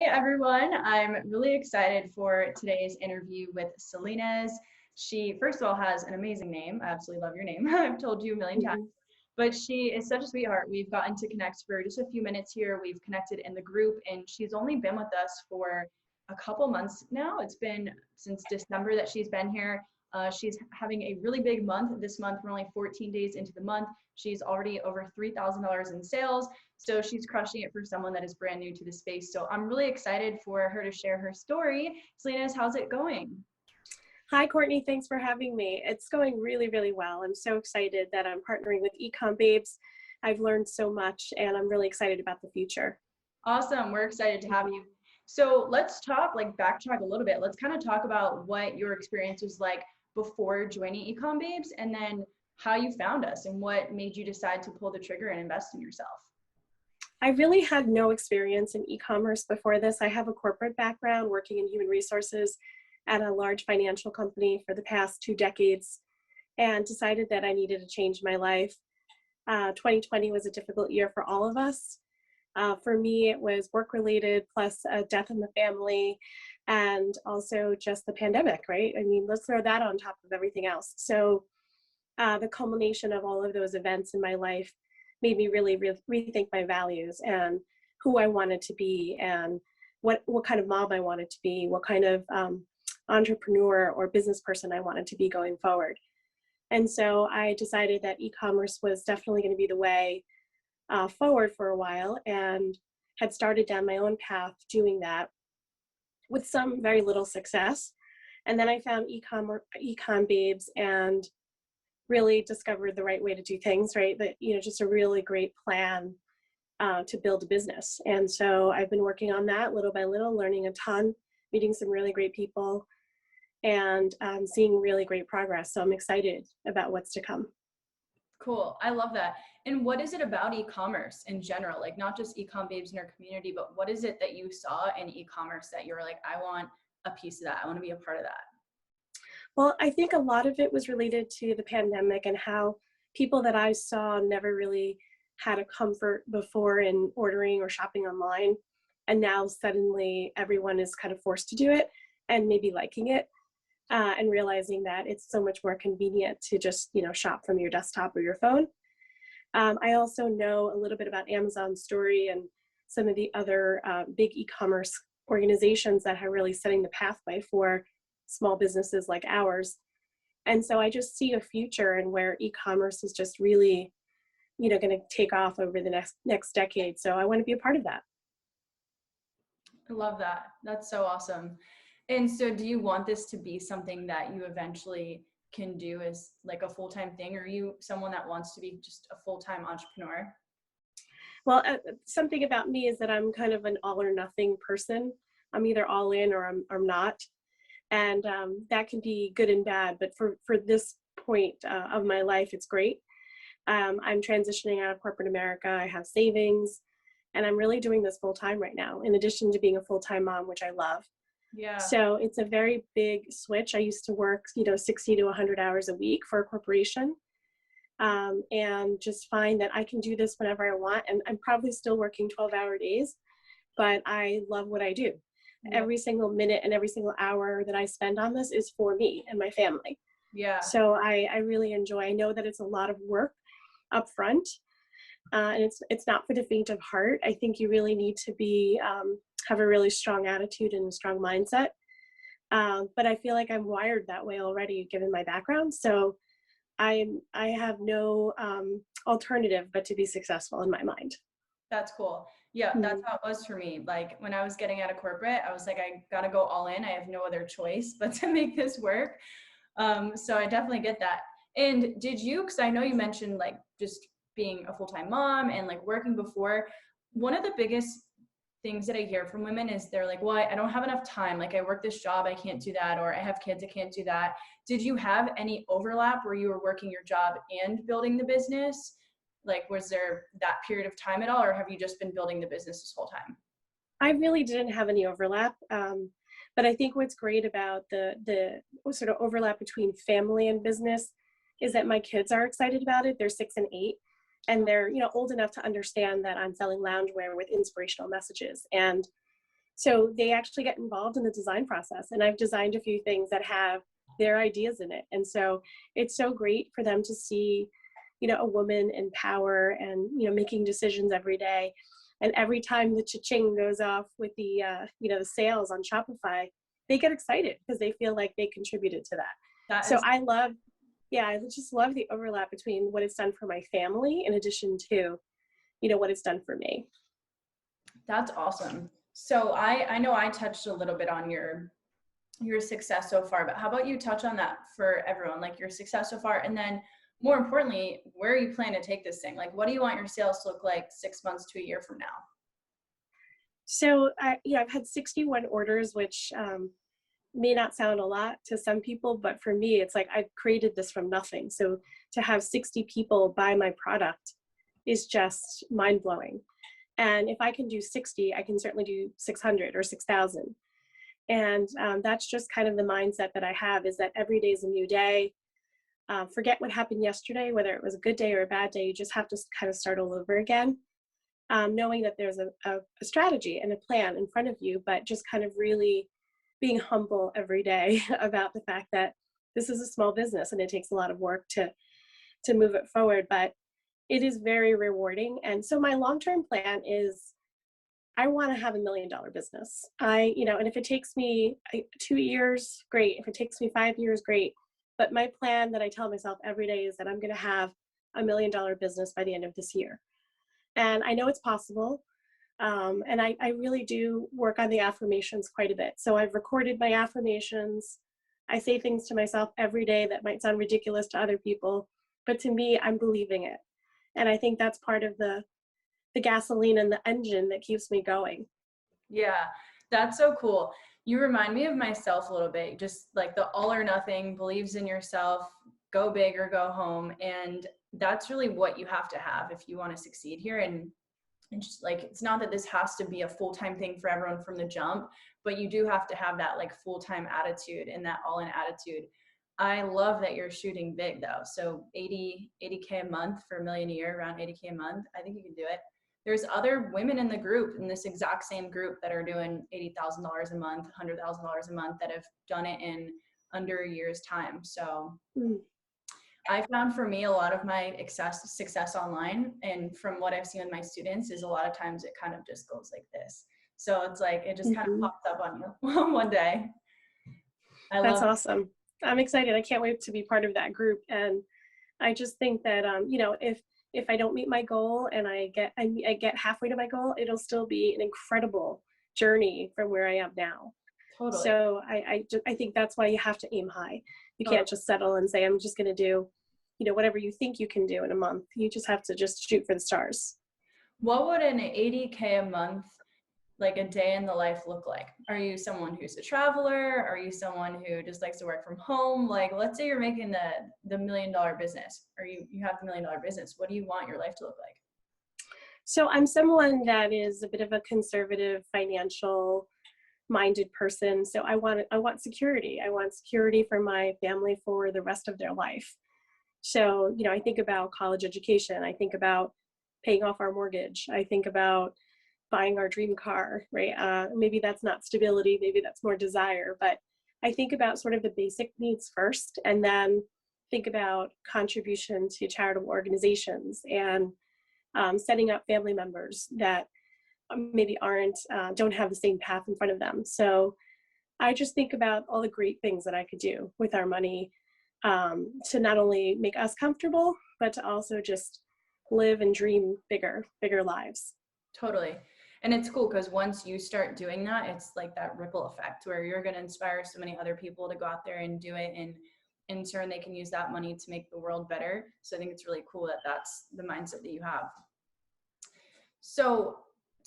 everyone. I'm really excited for today's interview with Celinas. She, first of all, has an amazing name. I absolutely love your name. I've told you a million times. Mhm. But she is such a sweetheart. We've gotten to connect for just a few minutes here. We've connected in the group, and she's only been with us for a couple months now. It's been since December that she's been here. She's having a really big month this month. We're only 14 days into the month. She's already over $3,000 in sales. So she's crushing it for someone that is brand new to the space. So I'm really excited for her to share her story. Celinas, how's it going? Hi, Courtney. Thanks for having me. It's going really, really well. I'm so excited that I'm partnering with Ecom Babes. I've learned so much, and I'm really excited about the future. Awesome. We're excited to have you. So let's talk, backtrack a little bit. Let's kind of talk about what your experience was like before joining Ecom Babes, and then how you found us and what made you decide to pull the trigger and invest in yourself. I really had no experience in e-commerce before this. I have a corporate background working in human resources at a large financial company for the past 2 decades, and decided that I needed to change my life. 2020 was a difficult year for all of us. For me, it was work-related, plus a death in the family, and also just the pandemic, right? I mean, let's throw that on top of everything else. So the culmination of all of those events in my life made me really rethink my values and who I wanted to be, and what kind of mom I wanted to be, what kind of entrepreneur or business person I wanted to be going forward. And so I decided that e-commerce was definitely going to be the way forward for a while, and had started down my own path doing that with some very little success. And then I found Ecom Babes and really discovered the right way to do things, right? That, just a really great plan to build a business. And so I've been working on that little by little, learning a ton, meeting some really great people, and seeing really great progress. So I'm excited about what's to come. Cool. I love that. And what is it about e-commerce in general? Like, not just Ecom Babes in our community, but what is it that you saw in e-commerce that you're like, I want a piece of that. I want to be a part of that. Well, I think a lot of it was related to the pandemic and how people that I saw never really had a comfort before in ordering or shopping online. And now suddenly everyone is kind of forced to do it and maybe liking it, and realizing that it's so much more convenient to just, shop from your desktop or your phone. I also know a little bit about Amazon's story and some of the other big e-commerce organizations that are really setting the pathway for small businesses like ours. And so I just see a future in where e-commerce is just really, going to take off over the next decade. So I want to be a part of that. I love that. That's so awesome. And so do you want this to be something that you eventually can do as like a full-time thing? Or are you someone that wants to be just a full-time entrepreneur? Well, something about me is that I'm kind of an all or nothing person. I'm either all in or I'm not. And that can be good and bad. But for this point of my life, it's great. I'm transitioning out of corporate America. I have savings, and I'm really doing this full time right now, in addition to being a full-time mom, which I love. Yeah. So it's a very big switch. I used to work, 60 to 100 hours a week for a corporation, and just find that I can do this whenever I want. And I'm probably still working 12-hour days, but I love what I do. Yeah. Every single minute and every single hour that I spend on this is for me and my family. Yeah. So I really enjoy. I know that it's a lot of work up front, and it's not for the faint of heart. I think you really need to be have a really strong attitude and a strong mindset. But I feel like I'm wired that way already, given my background. So I have no alternative but to be successful in my mind. That's cool. Yeah, that's how it was for me. Like, when I was getting out of corporate, I was like, I got to go all in. I have no other choice but to make this work. So I definitely get that. And did you, because I know you mentioned like just being a full-time mom and like working before, one of the biggest things that I hear from women is they're like, well, I don't have enough time. Like, I work this job, I can't do that. Or I have kids, I can't do that. Did you have any overlap where you were working your job and building the business? Like, was there that period of time at all, or have you just been building the business this whole time? I really didn't have any overlap. But I think what's great about the sort of overlap between family and business is that my kids are excited about it. They're 6 and 8, and they're old enough to understand that I'm selling loungewear with inspirational messages. And So they actually get involved in the design process. And I've designed a few things that have their ideas in it. And so it's so great for them to see, a woman in power and, making decisions every day. And every time the cha-ching goes off with the sales on Shopify, they get excited because they feel like they contributed to that. That So is, I just love the overlap between what it's done for my family in addition to, what it's done for me. that's awesome. So I know I touched a little bit on your success so far, but how about you touch on that for everyone, like your success so far, and then more importantly, where are you planning to take this thing? Like, what do you want your sales to look like 6 months to a year from now? So I've had 61 orders, which may not sound a lot to some people, but for me, it's like I've created this from nothing. So to have 60 people buy my product is just mind blowing. And if I can do 60, I can certainly do 600 or 6,000. And that's just kind of the mindset that I have, is that every day is a new day. Forget what happened yesterday, whether it was a good day or a bad day. You just have to kind of start all over again, knowing that there's a strategy and a plan in front of you, but just kind of really being humble every day about the fact that this is a small business and it takes a lot of work to move it forward. But it is very rewarding. And so my long-term plan is I want to have $1 million business. And if it takes me 2 years, great. If it takes me 5 years, great. But my plan that I tell myself every day is that I'm going to have $1 million business by the end of this year. And I know it's possible. And I really do work on the affirmations quite a bit. So I've recorded my affirmations. I say things to myself every day that might sound ridiculous to other people, but to me, I'm believing it. And I think that's part of the gasoline and the engine that keeps me going. Yeah, that's so cool. You remind me of myself a little bit, just like the all or nothing, believes in yourself, go big or go home. And that's really what you have to have if you want to succeed here. And just like, it's not that this has to be a full-time thing for everyone from the jump, but you do have to have that like full-time attitude and that all-in attitude. I love that you're shooting big though. So 80K a month for $1 million a year, around 80K a month. I think you can do it. There's other women in the group, in this exact same group, that are doing $80,000 a month, $100,000 a month, that have done it in under a year's time. So I found for me, a lot of my success online, and from what I've seen with my students, is a lot of times it kind of just goes like this. So it's like, it just kind of pops up on you one day. That's awesome. I'm excited. I can't wait to be part of that group. And I just think that, if I don't meet my goal and I get halfway to my goal, it'll still be an incredible journey from where I am now. Totally. So I think that's why you have to aim high. You can't just settle and say, I'm just going to do, whatever you think you can do in a month. You just have to just shoot for the stars. What would an 80K a month, like a day in the life, look like? Are you someone who's a traveler? Are you someone who just likes to work from home? Like, let's say you're making the $1 million business, or you have the $1 million business. What do you want your life to look like? So I'm someone that is a bit of a conservative, financial minded person. So I want security. I want security for my family for the rest of their life. So, I think about college education. I think about paying off our mortgage. I think about buying our dream car, right? Maybe that's not stability, maybe that's more desire, but I think about sort of the basic needs first, and then think about contribution to charitable organizations, and setting up family members that maybe don't have the same path in front of them. So I just think about all the great things that I could do with our money, to not only make us comfortable, but to also just live and dream bigger lives. Totally. And it's cool because once you start doing that, it's like that ripple effect where you're going to inspire so many other people to go out there and do it. And in turn, they can use that money to make the world better. So I think it's really cool that that's the mindset that you have. So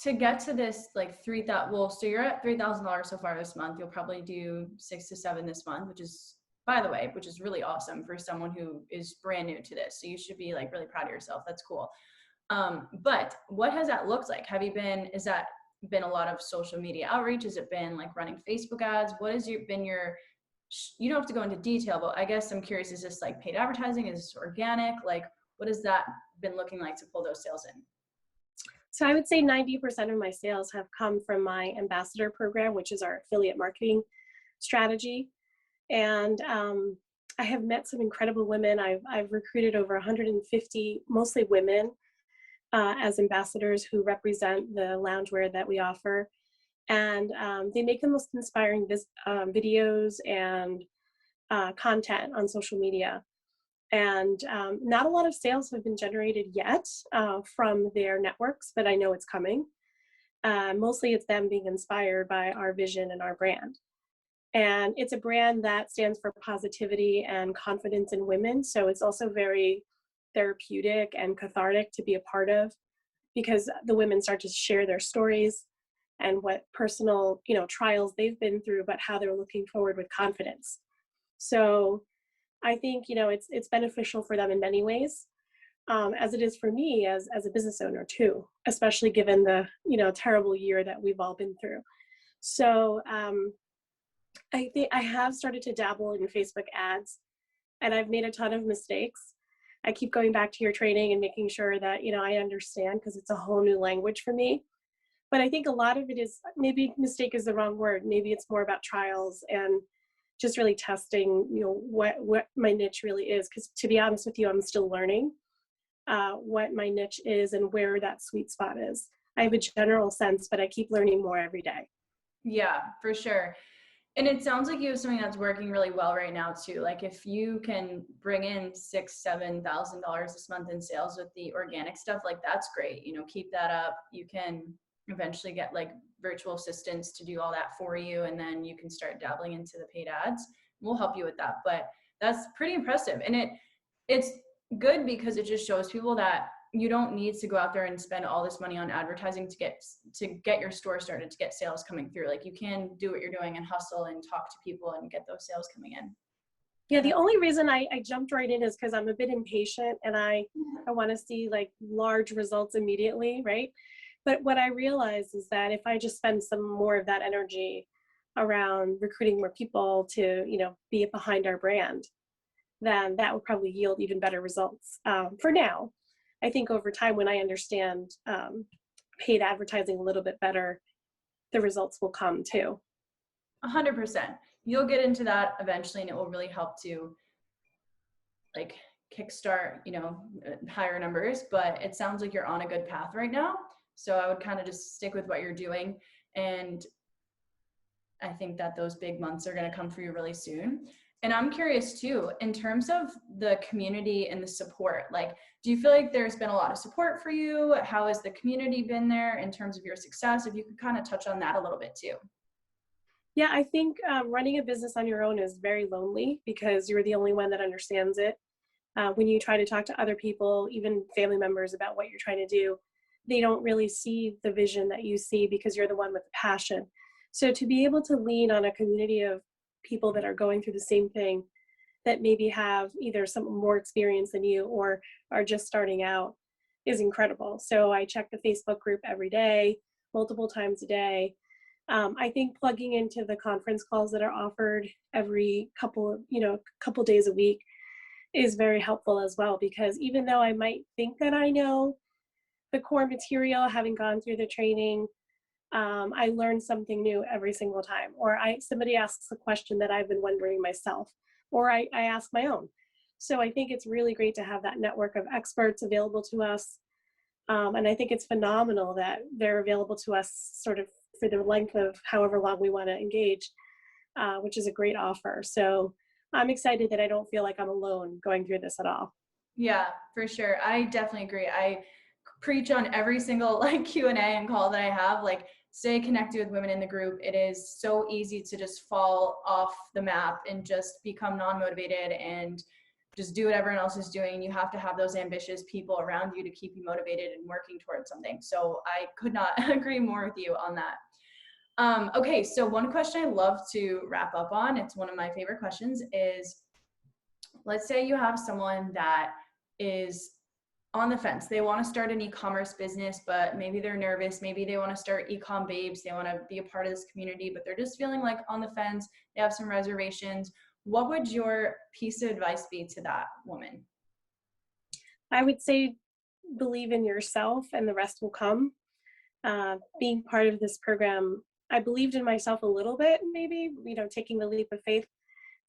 to get to this, like 3,000, well, so you're at $3,000 so far this month. You'll probably do 6 to 7 this month, which is, by the way, which is really awesome for someone who is brand new to this. So you should be like really proud of yourself. That's cool. But what has that looked like? Has that been a lot of social media outreach? Has it been like running Facebook ads? What has been your, you don't have to go into detail, but I guess I'm curious, is this like paid advertising? Is this organic? Like, what has that been looking like to pull those sales in? So I would say 90% of my sales have come from my ambassador program, which is our affiliate marketing strategy. And I have met some incredible women. I've recruited over 150, mostly women, as ambassadors who represent the loungewear that we offer. And they make the most inspiring videos and content on social media. And not a lot of sales have been generated yet from their networks, but I know it's coming. Mostly it's them being inspired by our vision and our brand. And it's a brand that stands for positivity and confidence in women. So it's also very therapeutic and cathartic to be a part of, because the women start to share their stories and what personal, trials they've been through, but how they're looking forward with confidence. So I think, it's beneficial for them in many ways, as it is for me as a business owner too, especially given the, terrible year that we've all been through. So I think I have started to dabble in Facebook ads, and I've made a ton of mistakes. I keep going back to your training and making sure that, I understand, because it's a whole new language for me. But I think a lot of it is, maybe mistake is the wrong word. Maybe it's more about trials and just really testing, what my niche really is. Because to be honest with you, I'm still learning what my niche is and where that sweet spot is. I have a general sense, but I keep learning more every day. Yeah, for sure. And it sounds like you have something that's working really well right now too. Like if you can bring in $6,000-7,000 this month in sales with the organic stuff, like that's great. Keep that up. You can eventually get like virtual assistants to do all that for you, and then you can start dabbling into the paid ads. We'll help you with that. But that's pretty impressive, and it's good because it just shows people that you don't need to go out there and spend all this money on advertising to get your store started, to get sales coming through. Like you can do what you're doing and hustle and talk to people and get those sales coming in. Yeah, the only reason I jumped right in is because I'm a bit impatient, and I want to see like large results immediately, right? But what I realize is that if I just spend some more of that energy around recruiting more people to, be behind our brand, then that will probably yield even better results. For now, I think over time, when I understand paid advertising a little bit better, the results will come too. 100%. You'll get into that eventually, and it will really help to like kickstart, higher numbers. But it sounds like you're on a good path right now. So I would kind of just stick with what you're doing. And I think that those big months are going to come for you really soon. And I'm curious too, in terms of the community and the support, like, do you feel like there's been a lot of support for you? How has the community been there in terms of your success? If you could kind of touch on that a little bit too. Yeah, I think running a business on your own is very lonely because you're the only one that understands it. When you try to talk to other people, even family members, about what you're trying to do, they don't really see the vision that you see because you're the one with the passion. So to be able to lean on a community of people that are going through the same thing, that maybe have either some more experience than you or are just starting out, is incredible. So I check the Facebook group every day, multiple times a day. I think plugging into the conference calls that are offered every couple days a week is very helpful as well, because even though I might think that I know the core material, having gone through the training, I learn something new every single time, or somebody asks a question that I've been wondering myself, or I ask my own. So I think it's really great to have that network of experts available to us. And I think it's phenomenal that they're available to us sort of for the length of however long we want to engage, which is a great offer. So I'm excited that I don't feel like I'm alone going through this at all. Yeah, for sure. I definitely agree. I preach on every single like Q&A and call that I have, like, stay connected with women in the group. It is so easy to just fall off the map and just become non-motivated and just do what everyone else is doing. You have to have those ambitious people around you to keep you motivated and working towards something. So I could not agree more with you on that. Okay, so one question I love to wrap up on, it's one of my favorite questions, is let's say you have someone that is on the fence. They want to start an e-commerce business, but maybe they're nervous. Maybe they want to start Ecom Babes. They want to be a part of this community, but they're just feeling like on the fence. They have some reservations. What would your piece of advice be to that woman? I would say believe in yourself and the rest will come. being part of this program, I believed in myself a little bit, maybe, taking the leap of faith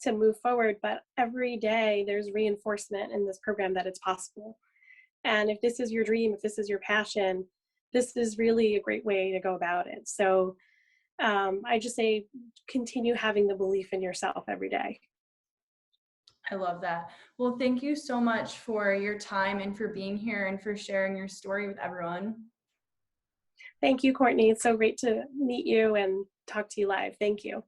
to move forward. But every day there's reinforcement in this program that it's possible. And if this is your dream, if this is your passion, this is really a great way to go about it. So I just say continue having the belief in yourself every day. I love that. Well, thank you so much for your time and for being here and for sharing your story with everyone. Thank you, Courtney. It's so great to meet you and talk to you live. Thank you.